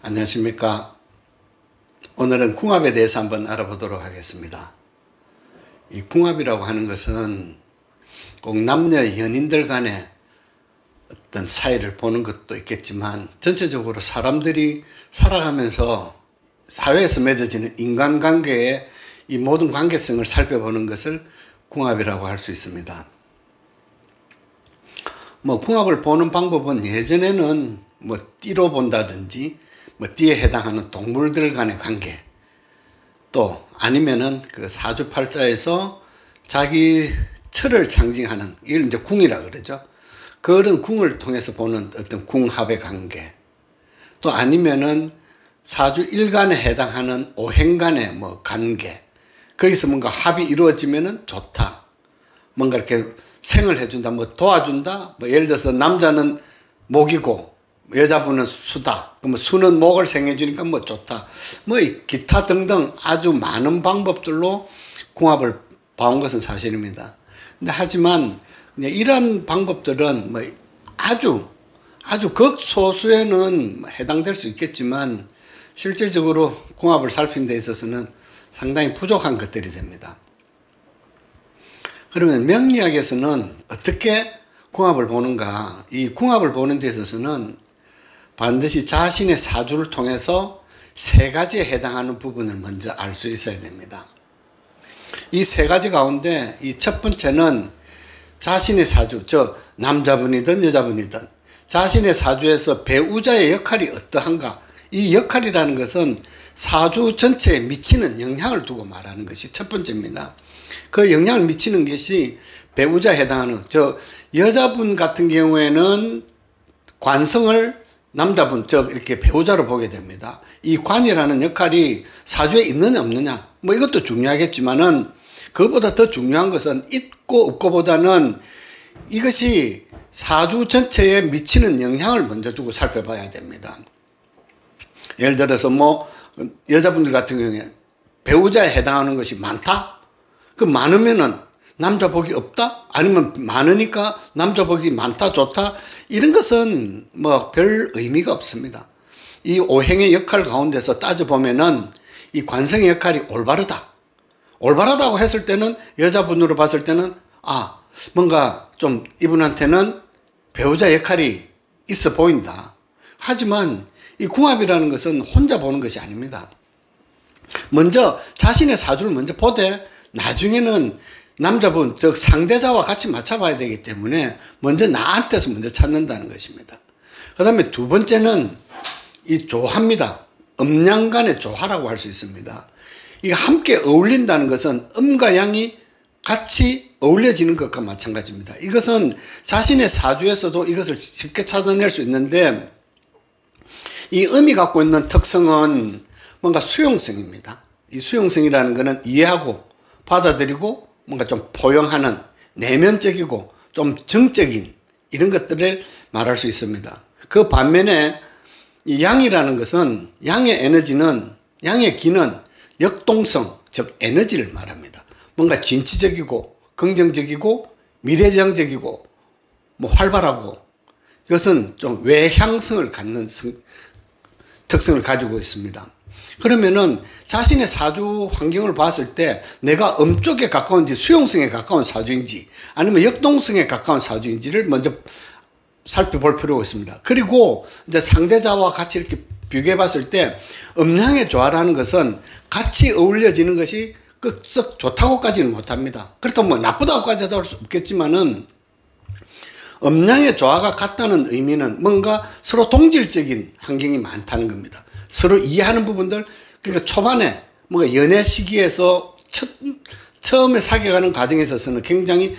안녕하십니까. 오늘은 궁합에 대해서 한번 알아보도록 하겠습니다. 이 궁합이라고 하는 것은 꼭 남녀 연인들 간의 어떤 사이를 보는 것도 있겠지만, 전체적으로 사람들이 살아가면서 사회에서 맺어지는 인간관계의 이 모든 관계성을 살펴보는 것을 궁합이라고 할 수 있습니다. 궁합을 보는 방법은 예전에는 띠로 본다든지, 띠에 해당하는 동물들 간의 관계, 또 아니면은 그 사주팔자에서 자기 철을 상징하는, 이걸 이제 궁이라 그러죠. 그런 궁을 통해서 보는 어떤 궁합의 관계, 또 아니면은 사주 일간에 해당하는 오행간의 관계, 거기서 뭔가 합이 이루어지면은 좋다, 뭔가 이렇게 생을 해준다, 도와준다, 예를 들어서 남자는 목이고 여자분은 수다, 그러면 수는 목을 생해주니까 좋다, 기타 등등 아주 많은 방법들로 궁합을 봐온 것은 사실입니다. 근데 하지만 이러한 방법들은 아주 극소수에는 해당될 수 있겠지만, 실질적으로 궁합을 살피는 데 있어서는 상당히 부족한 것들이 됩니다. 그러면 명리학에서는 어떻게 궁합을 보는가? 이 궁합을 보는 데 있어서는 반드시 자신의 사주를 통해서 세 가지에 해당하는 부분을 먼저 알 수 있어야 됩니다. 이 세 가지 가운데 이 첫 번째는 자신의 사주, 즉 남자분이든 여자분이든 자신의 사주에서 배우자의 역할이 어떠한가, 이 역할이라는 것은 사주 전체에 미치는 영향을 두고 말하는 것이 첫 번째입니다. 그 영향을 미치는 것이 배우자에 해당하는, 여자분 같은 경우에는 관성을 남자분, 즉 이렇게 배우자로 보게 됩니다. 이 관이라는 역할이 사주에 있느냐 없느냐, 이것도 중요하겠지만은, 그것보다 더 중요한 것은 있고 없고보다는 이것이 사주 전체에 미치는 영향을 먼저 두고 살펴봐야 됩니다. 예를 들어서 여자분들 같은 경우에 배우자에 해당하는 것이 많다? 그 많으면은 남자 복이 없다? 아니면 많으니까 남자 복이 많다, 좋다? 이런 것은 별 의미가 없습니다. 이 오행의 역할 가운데서 따져보면은 이 관성의 역할이 올바르다고 했을 때는, 여자분으로 봤을 때는 뭔가 좀 이분한테는 배우자 역할이 있어 보인다. 하지만 이 궁합이라는 것은 혼자 보는 것이 아닙니다. 먼저 자신의 사주를 먼저 보되 나중에는 남자분, 즉 상대자와 같이 맞춰봐야 되기 때문에 먼저 나한테서 먼저 찾는다는 것입니다. 그 다음에 두 번째는 이 조화입니다. 음양간의 조화라고 할 수 있습니다. 이게 함께 어울린다는 것은 음과 양이 같이 어울려지는 것과 마찬가지입니다. 이것은 자신의 사주에서도 이것을 쉽게 찾아낼 수 있는데, 이 음이 갖고 있는 특성은 뭔가 수용성입니다. 이 수용성이라는 것은 이해하고 받아들이고 뭔가 좀 포용하는, 내면적이고 좀 정적인 이런 것들을 말할 수 있습니다. 그 반면에 이 양이라는 것은, 양의 에너지는, 양의 기는 역동성, 즉 에너지를 말합니다. 뭔가 진취적이고 긍정적이고 미래지향적이고 활발하고, 이것은 좀 외향성을 갖는 특성을 가지고 있습니다. 그러면은 자신의 사주 환경을 봤을 때 내가 음 쪽에 가까운지 수용성에 가까운 사주인지 아니면 역동성에 가까운 사주인지를 먼저 살펴볼 필요가 있습니다. 그리고 이제 상대자와 같이 이렇게 비교해 봤을 때 음양의 조화라는 것은 같이 어울려지는 것이 썩 좋다고까지는 못합니다. 그렇다면 나쁘다고까지도 할 수 없겠지만은, 음양의 조화가 같다는 의미는 뭔가 서로 동질적인 환경이 많다는 겁니다. 서로 이해하는 부분들, 그러니까 초반에 뭔가 연애 시기에서 처음에 사귀어가는 과정에 있어서는 굉장히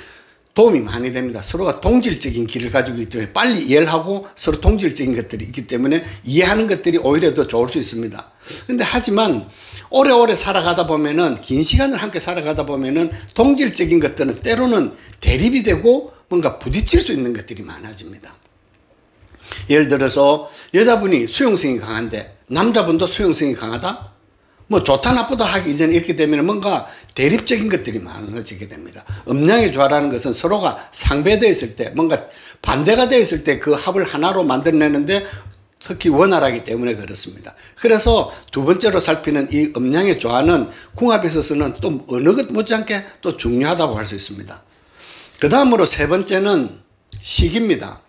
도움이 많이 됩니다. 서로가 동질적인 길을 가지고 있기 때문에 빨리 이해를 하고 서로 동질적인 것들이 있기 때문에 이해하는 것들이 오히려 더 좋을 수 있습니다. 근데 하지만 오래오래 살아가다 보면은, 긴 시간을 함께 살아가다 보면은 동질적인 것들은 때로는 대립이 되고 뭔가 부딪힐 수 있는 것들이 많아집니다. 예를 들어서 여자분이 수용성이 강한데 남자분도 수용성이 강하다? 좋다 나쁘다 하기 이전에 이렇게 되면 뭔가 대립적인 것들이 많아지게 됩니다. 음양의 조화라는 것은 서로가 상배되어 있을 때, 뭔가 반대가 되어 있을 때 그 합을 하나로 만들어내는데 특히 원활하기 때문에 그렇습니다. 그래서 두 번째로 살피는 이 음양의 조화는 궁합에 있어서는 또 어느 것 못지않게 또 중요하다고 할 수 있습니다. 그 다음으로 세 번째는 시기입니다.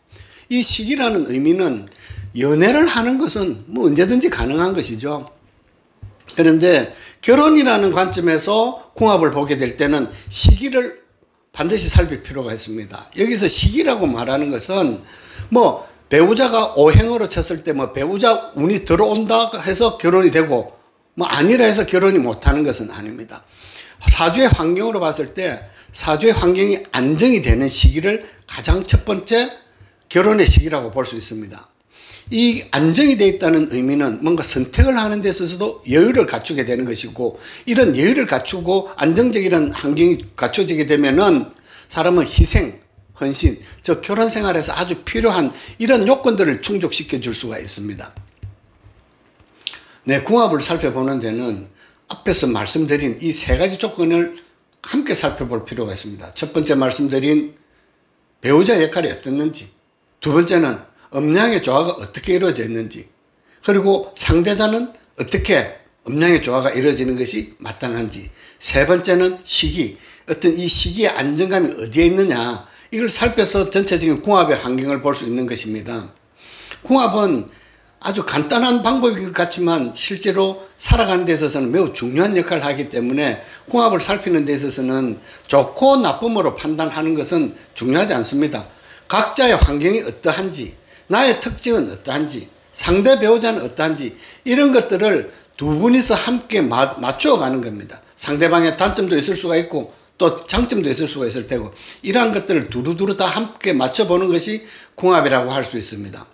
이 시기라는 의미는 연애를 하는 것은 뭐 언제든지 가능한 것이죠. 그런데 결혼이라는 관점에서 궁합을 보게 될 때는 시기를 반드시 살필 필요가 있습니다. 여기서 시기라고 말하는 것은 뭐 배우자가 오행으로 쳤을 때 뭐 배우자 운이 들어온다 해서 결혼이 되고 뭐 아니라 해서 결혼이 못하는 것은 아닙니다. 사주의 환경으로 봤을 때 사주의 환경이 안정이 되는 시기를 가장 첫 번째 결혼의 시기라고 볼 수 있습니다. 이 안정이 되어 있다는 의미는 뭔가 선택을 하는 데 있어서도 여유를 갖추게 되는 것이고, 이런 여유를 갖추고 안정적인 환경이 갖춰지게 되면은 사람은 희생, 헌신, 즉 결혼 생활에서 아주 필요한 이런 요건들을 충족시켜 줄 수가 있습니다. 네, 궁합을 살펴보는 데는 앞에서 말씀드린 이 세 가지 조건을 함께 살펴볼 필요가 있습니다. 첫 번째 말씀드린 배우자 역할이 어떻는지, 두 번째는 음양의 조화가 어떻게 이루어져 있는지, 그리고 상대자는 어떻게 음양의 조화가 이루어지는 것이 마땅한지, 세 번째는 시기, 어떤 이 시기의 안정감이 어디에 있느냐, 이걸 살펴서 전체적인 궁합의 환경을 볼 수 있는 것입니다. 궁합은 아주 간단한 방법인 것 같지만 실제로 살아가는 데 있어서는 매우 중요한 역할을 하기 때문에 궁합을 살피는 데 있어서는 좋고 나쁨으로 판단하는 것은 중요하지 않습니다. 각자의 환경이 어떠한지, 나의 특징은 어떠한지, 상대 배우자는 어떠한지, 이런 것들을 두 분이서 함께 맞추어 가는 겁니다. 상대방의 단점도 있을 수가 있고 또 장점도 있을 수가 있을 테고, 이러한 것들을 두루두루 다 함께 맞춰보는 것이 궁합이라고 할 수 있습니다.